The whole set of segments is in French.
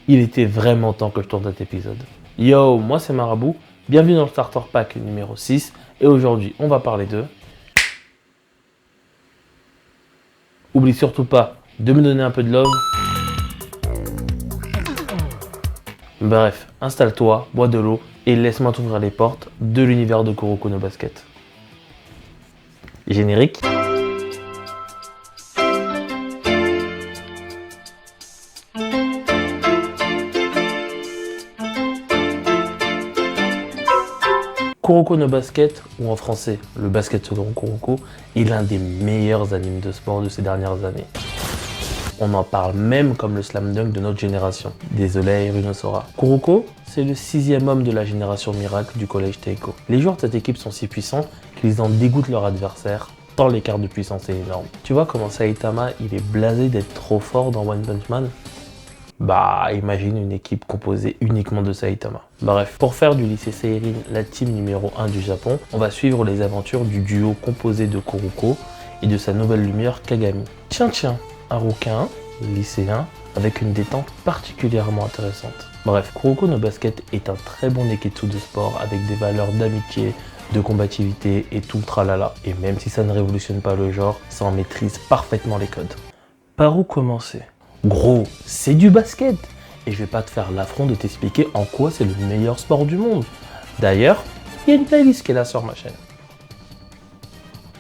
Il était vraiment temps que je tourne cet épisode. Yo, moi c'est Marabout, bienvenue dans le Starter Pack numéro 6 et aujourd'hui on va parler de... Oublie surtout pas de me donner un peu de love. Bref, installe-toi, bois de l'eau et laisse-moi t'ouvrir les portes de l'univers de Kuroko no Basket. Générique. Kuroko no Basket, ou en français, le basket selon Kuroko, est l'un des meilleurs animes de sport de ces dernières années. On en parle même comme le slam dunk de notre génération. Désolé, Rhinosora. Kuroko, c'est le 6e homme de la génération miracle du collège Teiko. Les joueurs de cette équipe sont si puissants qu'ils en dégoûtent leur adversaire, tant l'écart de puissance est énorme. Tu vois comment Saitama, il est blasé d'être trop fort dans One Punch Man ? Bah, imagine une équipe composée uniquement de Saitama. Bref, pour faire du lycée Seirin la team numéro 1 du Japon, on va suivre les aventures du duo composé de Kuroko et de sa nouvelle lumière Kagami. Tiens, un rouquin, lycéen, avec une détente particulièrement intéressante. Bref, Kuroko no Basket est un très bon neketsu de sport avec des valeurs d'amitié, de combativité et tout le tralala. Et même si ça ne révolutionne pas le genre, ça en maîtrise parfaitement les codes. Par où commencer ? Gros, c'est du basket. Et je vais pas te faire l'affront de t'expliquer en quoi c'est le meilleur sport du monde. D'ailleurs, il y a une playlist qui est là sur ma chaîne.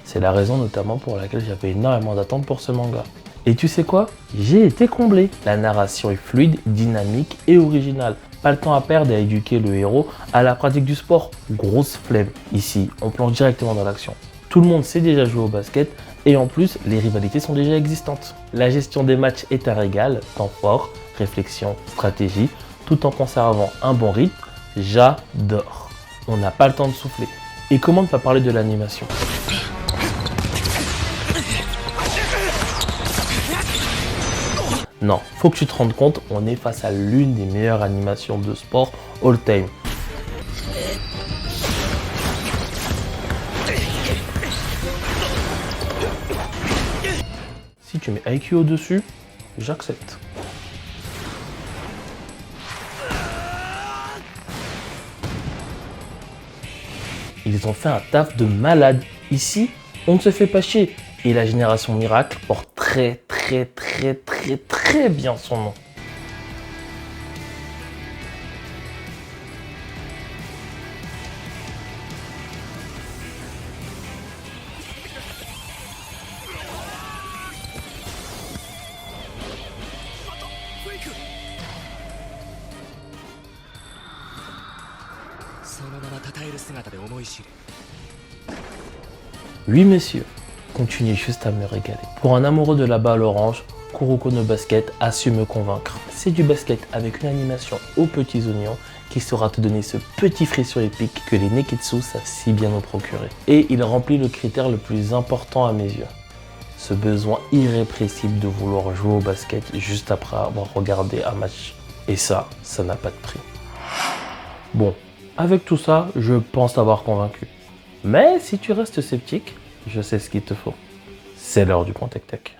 C'est la raison notamment pour laquelle j'avais énormément d'attentes pour ce manga. Et tu sais quoi ? J'ai été comblé. La narration est fluide, dynamique et originale. Pas le temps à perdre à éduquer le héros à la pratique du sport. Grosse flemme. Ici, on plonge directement dans l'action. Tout le monde sait déjà jouer au basket et en plus, les rivalités sont déjà existantes. La gestion des matchs est un régal, temps fort, réflexion, stratégie, tout en conservant un bon rythme. J'adore. On n'a pas le temps de souffler. Et comment ne pas parler de l'animation ? Non, faut que tu te rendes compte, on est face à l'une des meilleures animations de sport all time. Si tu mets IQ au-dessus, j'accepte. Ils ont fait un taf de malade. Ici, on ne se fait pas chier. Et la génération miracle porte très bien son nom. Oui messieurs, continuez juste à me régaler. Pour un amoureux de la balle orange, Kuroko no Basket a su me convaincre. C'est du basket avec une animation aux petits oignons qui saura te donner ce petit frisson épique que les neketsu savent si bien nous procurer. Et il remplit le critère le plus important à mes yeux. Ce besoin irrépressible de vouloir jouer au basket juste après avoir regardé un match. Et ça n'a pas de prix. Bon, avec tout ça, je pense t'avoir convaincu. Mais si tu restes sceptique, je sais ce qu'il te faut. C'est l'heure du point tech-tech.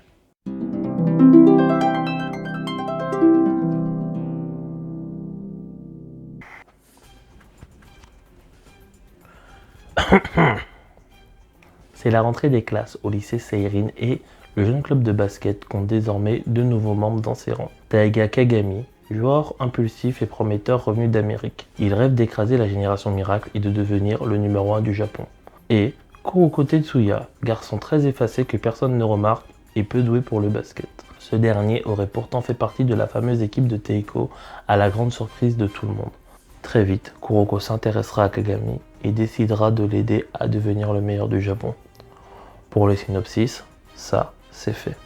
C'est la rentrée des classes au lycée Seirin et le jeune club de basket compte désormais 2 nouveaux membres dans ses rangs. Taiga Kagami, joueur impulsif et prometteur revenu d'Amérique. Il rêve d'écraser la génération miracle et de devenir le numéro 1 du Japon. Et Kuroko Tetsuya, garçon très effacé que personne ne remarque et peu doué pour le basket. Ce dernier aurait pourtant fait partie de la fameuse équipe de Teiko à la grande surprise de tout le monde. Très vite, Kuroko s'intéressera à Kagami et décidera de l'aider à devenir le meilleur du Japon. Pour le synopsis, ça, c'est fait.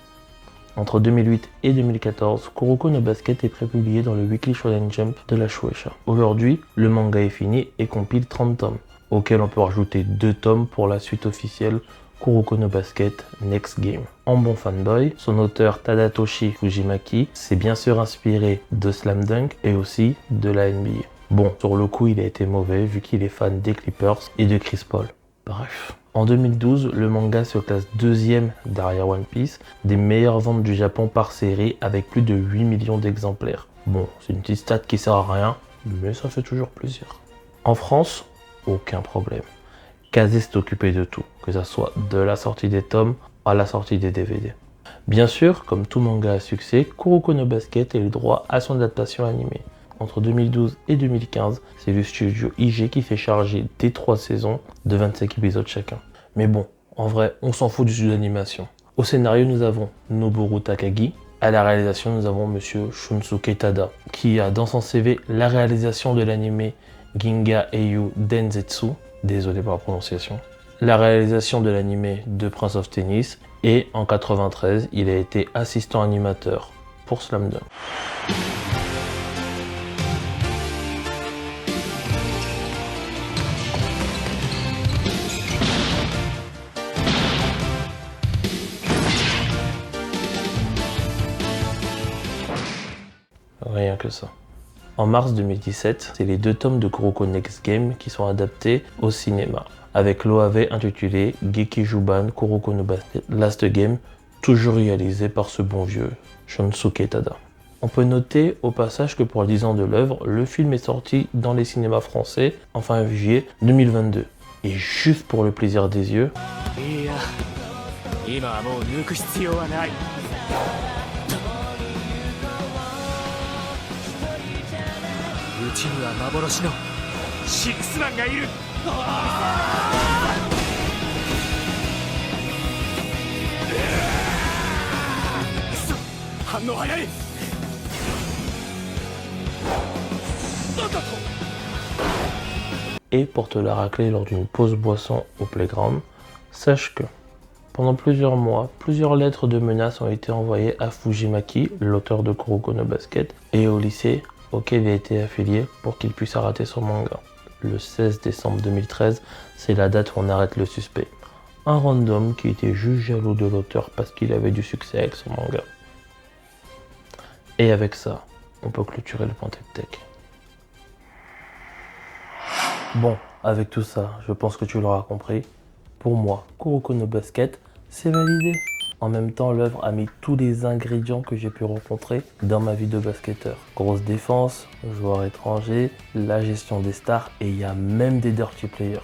Entre 2008 et 2014, Kuroko no Basket est prépublié dans le Weekly Shonen Jump de la Shueisha. Aujourd'hui, le manga est fini et compile 30 tomes, auxquels on peut rajouter 2 tomes pour la suite officielle Kuroko no Basket Next Game. En bon fanboy, son auteur Tadatoshi Fujimaki s'est bien sûr inspiré de Slam Dunk et aussi de la NBA. Bon, sur le coup, il a été mauvais vu qu'il est fan des Clippers et de Chris Paul. Bref. En 2012, le manga se classe deuxième derrière One Piece, des meilleures ventes du Japon par série avec plus de 8 millions d'exemplaires. Bon, c'est une petite stat qui sert à rien, mais ça fait toujours plaisir. En France, aucun problème. Kazé s'est occupé de tout, que ce soit de la sortie des tomes à la sortie des DVD. Bien sûr, comme tout manga à succès, Kuroko no Basket a eu le droit à son adaptation animée. Entre 2012 et 2015, c'est le studio IG qui s'est chargé des 3 saisons de 25 épisodes chacun. Mais bon, en vrai, on s'en fout du studio d'animation. Au scénario, nous avons Noboru Takagi. À la réalisation, nous avons monsieur Shunsuke Tada, qui a dans son CV la réalisation de l'animé Ginga Eiyu Densetsu, désolé pour la prononciation, la réalisation de l'animé de Prince of Tennis, et en 93, il a été assistant animateur pour Slam Dunk. Rien que ça. En mars 2017, c'est les 2 tomes de Kuroko Next Game qui sont adaptés au cinéma, avec l'OAV intitulé Gekijuban Kuroko no Basket Last Game, toujours réalisé par ce bon vieux Shunsuke Tada. On peut noter au passage que pour le 10 ans de l'œuvre, le film est sorti dans les cinémas français en fin juillet 2022. Et juste pour le plaisir des yeux, et pour te la racler lors d'une pause boisson au playground, sache que pendant plusieurs mois, plusieurs lettres de menaces ont été envoyées à Fujimaki, l'auteur de Kuroko no Basket, et au lycée auquel il a été affilié pour qu'il puisse arrêter son manga. Le 16 décembre 2013, c'est la date où on arrête le suspect. Un random qui était juste jaloux de l'auteur parce qu'il avait du succès avec son manga. Et avec ça, on peut clôturer le point Tech. Bon, avec tout ça, je pense que tu l'auras compris. Pour moi, Kuroko no Basket, c'est validé. En même temps, l'œuvre a mis tous les ingrédients que j'ai pu rencontrer dans ma vie de basketteur. Grosse défense, joueur étranger, la gestion des stars et il y a même des dirty players.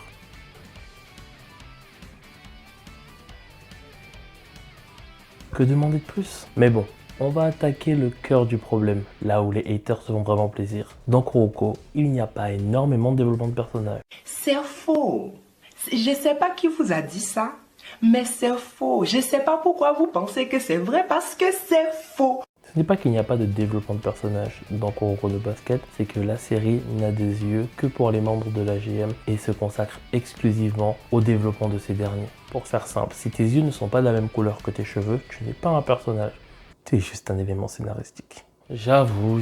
Que demander de plus? Mais bon, on va attaquer le cœur du problème, là où les haters se font vraiment plaisir. Dans Kuroko, il n'y a pas énormément de développement de personnages. C'est faux. Je sais pas qui vous a dit ça, mais c'est faux. Je sais pas pourquoi vous pensez que c'est vrai, parce que c'est faux. Ce n'est pas qu'il n'y a pas de développement de personnages dans Kuroko no Basket, c'est que la série n'a des yeux que pour les membres de l'AGM et se consacre exclusivement au développement de ces derniers. Pour faire simple, si tes yeux ne sont pas de la même couleur que tes cheveux, tu n'es pas un personnage. Tu es juste un élément scénaristique. J'avoue,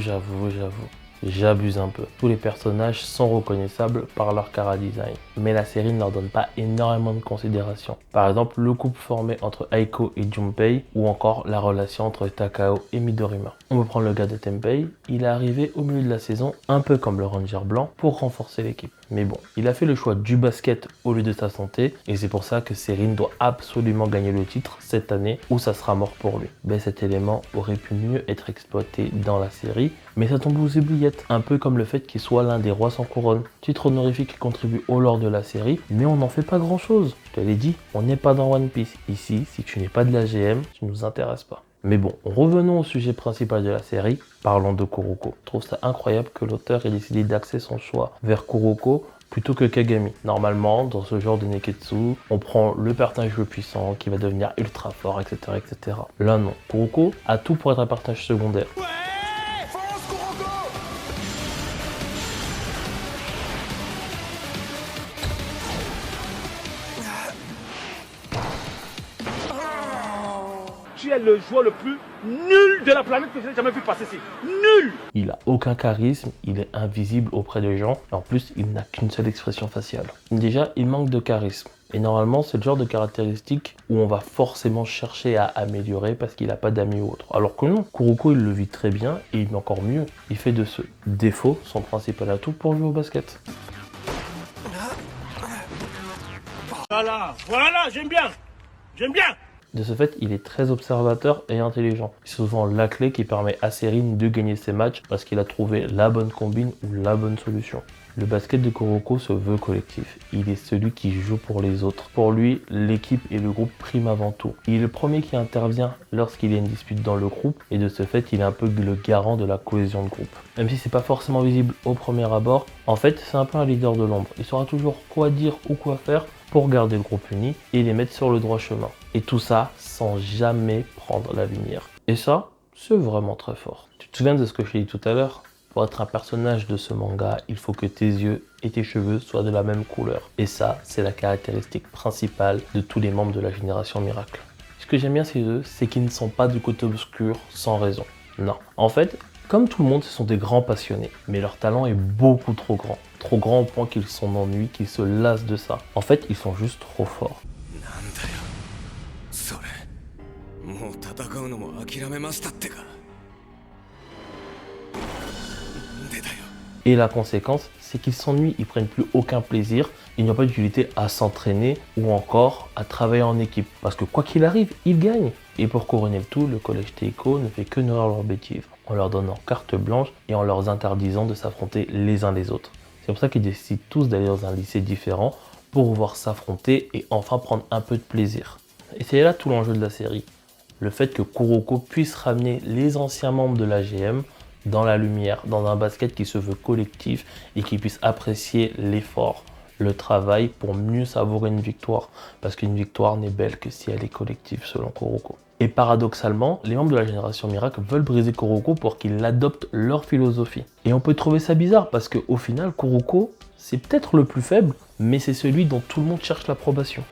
j'abuse un peu. Tous les personnages sont reconnaissables par leur chara design, mais la série ne leur donne pas énormément de considération. Par exemple, le couple formé entre Aiko et Junpei, ou encore la relation entre Takao et Midorima. On peut prendre le gars de Tenpei, il est arrivé au milieu de la saison, un peu comme le Ranger blanc, pour renforcer l'équipe. Mais bon, il a fait le choix du basket au lieu de sa santé, et c'est pour ça que Serine doit absolument gagner le titre cette année, ou ça sera mort pour lui. Ben, cet élément aurait pu mieux être exploité dans la série, mais ça tombe aux oubliettes, un peu comme le fait qu'il soit l'un des rois sans couronne. Titre honorifique qui contribue au lore de la série, mais on n'en fait pas grand chose. Je te l'ai dit, on n'est pas dans One Piece. Ici, si tu n'es pas de la GM, tu ne nous intéresses pas. Mais bon, revenons au sujet principal de la série, parlons de Kuroko. Je trouve ça incroyable que l'auteur ait décidé d'axer son choix vers Kuroko plutôt que Kagami. Normalement, dans ce genre de Neketsu, on prend le personnage le puissant qui va devenir ultra fort, etc., etc. Là non, Kuroko a tout pour être un personnage secondaire. Tu es le joueur le plus nul de la planète que j'ai jamais vu passer ici. Nul! Il a aucun charisme, il est invisible auprès des gens, et en plus, il n'a qu'une seule expression faciale. Déjà, il manque de charisme. Et normalement, c'est le genre de caractéristique où on va forcément chercher à améliorer parce qu'il n'a pas d'amis ou autre. Alors que non, Kuroko, il le vit très bien, et il met encore mieux. Il fait de ce défaut son principal atout pour jouer au basket. Voilà, j'aime bien. J'aime bien. De ce fait, il est très observateur et intelligent. C'est souvent la clé qui permet à Serine de gagner ses matchs parce qu'il a trouvé la bonne combine ou la bonne solution. Le basket de Kuroko se veut collectif. Il est celui qui joue pour les autres. Pour lui, l'équipe et le groupe priment avant tout. Il est le premier qui intervient lorsqu'il y a une dispute dans le groupe et de ce fait, il est un peu le garant de la cohésion de groupe. Même si c'est pas forcément visible au premier abord, en fait, c'est un peu un leader de l'ombre. Il saura toujours quoi dire ou quoi faire pour garder le groupe uni et les mettre sur le droit chemin. Et tout ça sans jamais prendre la lumière. Et ça, c'est vraiment très fort. Tu te souviens de ce que je t'ai dit tout à l'heure? Pour être un personnage de ce manga, il faut que tes yeux et tes cheveux soient de la même couleur. Et ça, c'est la caractéristique principale de tous les membres de la Génération Miracle. Ce que j'aime bien chez eux, c'est qu'ils ne sont pas du côté obscur sans raison. Non. En fait, comme tout le monde, ce sont des grands passionnés. Mais leur talent est beaucoup trop grand. Trop grand au point qu'ils s'en ennuient, qu'ils se lassent de ça. En fait, ils sont juste trop forts. Et la conséquence, c'est qu'ils s'ennuient, ils prennent plus aucun plaisir, il n'y a pas d'utilité à s'entraîner ou encore à travailler en équipe. Parce que quoi qu'il arrive, ils gagnent. Et pour couronner le tout, le collège Teiko ne fait que nourrir leurs bêtises, en leur donnant carte blanche et en leur interdisant de s'affronter les uns les autres. C'est pour ça qu'ils décident tous d'aller dans un lycée différent pour pouvoir s'affronter et enfin prendre un peu de plaisir. Et c'est là tout l'enjeu de la série. Le fait que Kuroko puisse ramener les anciens membres de l'AGM dans la lumière, dans un basket qui se veut collectif et qui puisse apprécier l'effort, le travail pour mieux savourer une victoire. Parce qu'une victoire n'est belle que si elle est collective selon Kuroko. Et paradoxalement, les membres de la Génération Miracle veulent briser Kuroko pour qu'il adopte leur philosophie. Et on peut trouver ça bizarre parce qu'au final, Kuroko, c'est peut-être le plus faible, mais c'est celui dont tout le monde cherche l'approbation.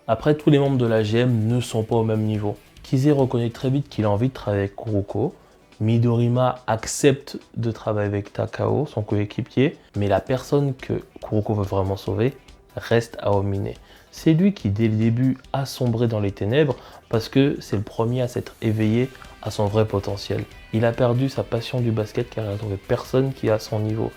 Après, tous les membres de la GM ne sont pas au même niveau. Kizé reconnaît très vite qu'il a envie de travailler avec Kuroko. Midorima accepte de travailler avec Takao, son coéquipier, mais la personne que Kuroko veut vraiment sauver reste Aomine. C'est lui qui, dès le début, a sombré dans les ténèbres parce que c'est le premier à s'être éveillé à son vrai potentiel. Il a perdu sa passion du basket car il n'a trouvé personne qui est à son niveau.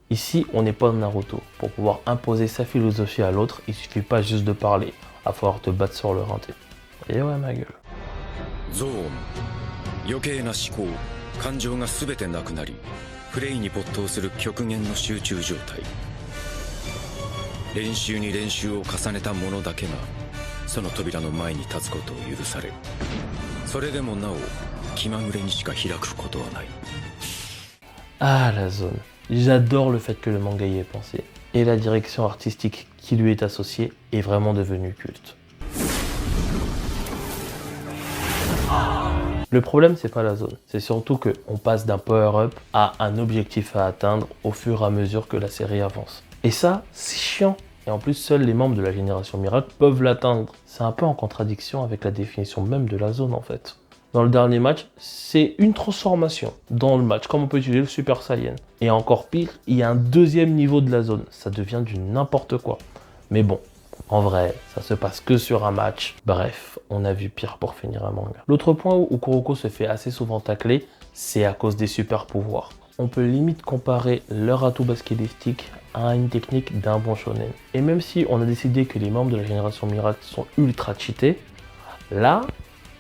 Ici, on n'est pas Naruto. Pour pouvoir imposer sa philosophie à l'autre, il suffit pas juste de parler. Il va falloir te battre sur le rinté. Et ouais, ma gueule. Ah, la zone. J'adore le fait que le manga y ait pensé. Et la direction artistique qui lui est associée est vraiment devenue culte. Le problème, c'est pas la zone. C'est surtout qu'on passe d'un power-up à un objectif à atteindre au fur et à mesure que la série avance. Et ça, c'est chiant. Et en plus, seuls les membres de la Génération Miracle peuvent l'atteindre. C'est un peu en contradiction avec la définition même de la zone en fait. Dans le dernier match, c'est une transformation dans le match, comme on peut utiliser le Super Saiyan. Et encore pire, il y a un deuxième niveau de la zone. Ça devient du n'importe quoi. Mais bon, en vrai, ça se passe que sur un match. Bref, on a vu pire pour finir un manga. L'autre point où Kuroko se fait assez souvent tacler, c'est à cause des super pouvoirs. On peut limite comparer leur atout baskettistique à une technique d'un bon shonen. Et même si on a décidé que les membres de la Génération Miracle sont ultra cheatés, là,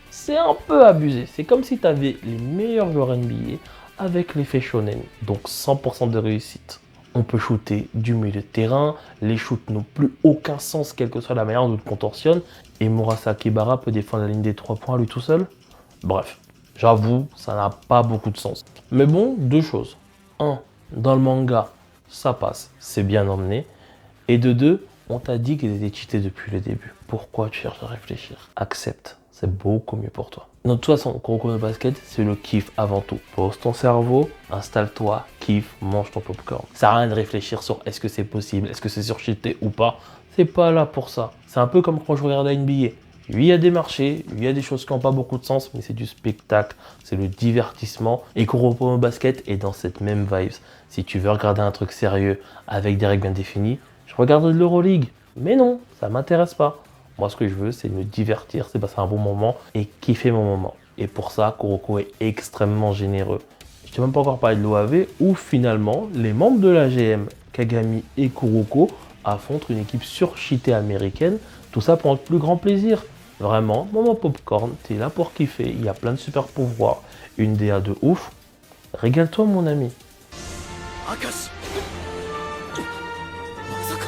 c'est un peu abusé. C'est comme si tu avais les meilleurs joueurs NBA avec l'effet shonen, donc 100% de réussite. On peut shooter du milieu de terrain, les shoots n'ont plus aucun sens quelle que soit la manière dont on le contorsionne, et Murasaki Bara peut défendre la ligne des 3 points lui tout seul. Bref, j'avoue, ça n'a pas beaucoup de sens. Mais bon, deux choses. 1, dans le manga, ça passe, c'est bien emmené. Et de 2, on t'a dit qu'ils étaient cheatés depuis le début. Pourquoi tu cherches à réfléchir? Accepte, c'est beaucoup mieux pour toi. De toute façon, Kuroko no Basket, c'est le kiff avant tout. Pose ton cerveau, installe-toi, kiffe, mange ton popcorn. Ça sert à rien de réfléchir sur est-ce que c'est possible, est-ce que c'est surcheaté ou pas. C'est pas là pour ça. C'est un peu comme quand je regarde la NBA. Oui, il y a des marchés, oui, il y a des choses qui n'ont pas beaucoup de sens, mais c'est du spectacle, c'est le divertissement. Et Kuroko no Basket est dans cette même vibe. Si tu veux regarder un truc sérieux avec des règles bien définies, je regarde de l'Euroleague. Mais non, ça m'intéresse pas. Moi, ce que je veux, c'est me divertir, c'est passer un bon moment et kiffer mon moment. Et pour ça, Kuroko est extrêmement généreux. Je t'ai même pas encore parlé de l'OAV, où finalement, les membres de l'AGM, Kagami et Kuroko, affrontent une équipe surcheatée américaine. Tout ça pour notre plus grand plaisir. Vraiment, moment popcorn, t'es là pour kiffer, il y a plein de super pouvoirs, une DA de ouf. Régale-toi mon ami. Akashi. Masaka.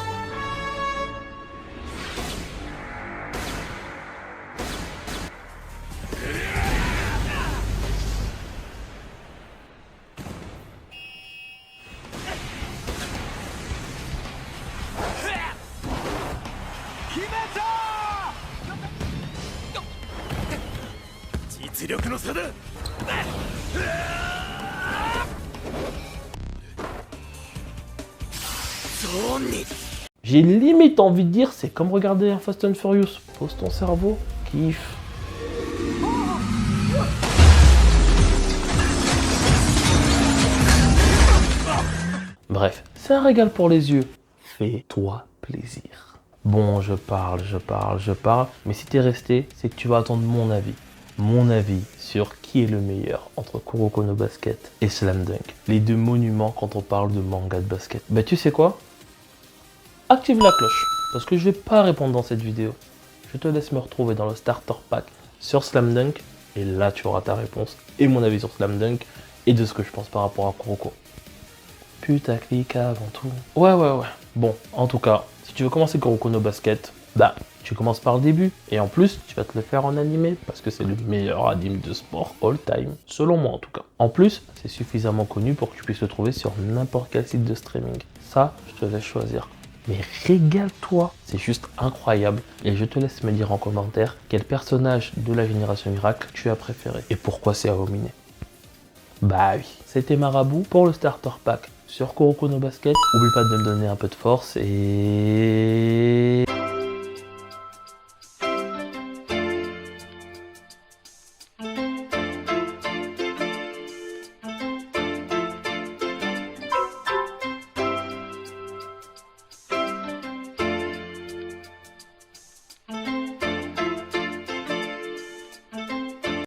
Himeta! 実力の差だ。ゾーンに。 J'ai limite envie de dire, c'est comme regarder un Fast and Furious. Pose ton cerveau, kiffe. Bref, c'est un régal pour les yeux. Fais-toi plaisir. Bon, je parle, mais si t'es resté, c'est que tu vas attendre mon avis. Mon avis sur qui est le meilleur entre Kuroko no Basket et Slam Dunk. Les deux monuments quand on parle de manga de basket. Bah tu sais quoi? Active la cloche, parce que je vais pas répondre dans cette vidéo. Je te laisse me retrouver dans le starter pack sur Slam Dunk, et là tu auras ta réponse et mon avis sur Slam Dunk et de ce que je pense par rapport à Kuroko. Putaclic avant tout. Ouais. Bon, en tout cas, si tu veux commencer Kuroko no Basket, bah, tu commences par le début. Et en plus, tu vas te le faire en animé, parce que c'est le meilleur anime de sport all time, selon moi en tout cas. En plus, c'est suffisamment connu pour que tu puisses le trouver sur n'importe quel site de streaming. Ça, je te laisse choisir. Mais régale-toi, c'est juste incroyable. Et je te laisse me dire en commentaire quel personnage de la Génération Miracle tu as préféré. Et pourquoi c'est Aomine. Bah oui, c'était Marabout pour le starter pack sur Kuroko no Basket. Oublie pas de me donner un peu de force et...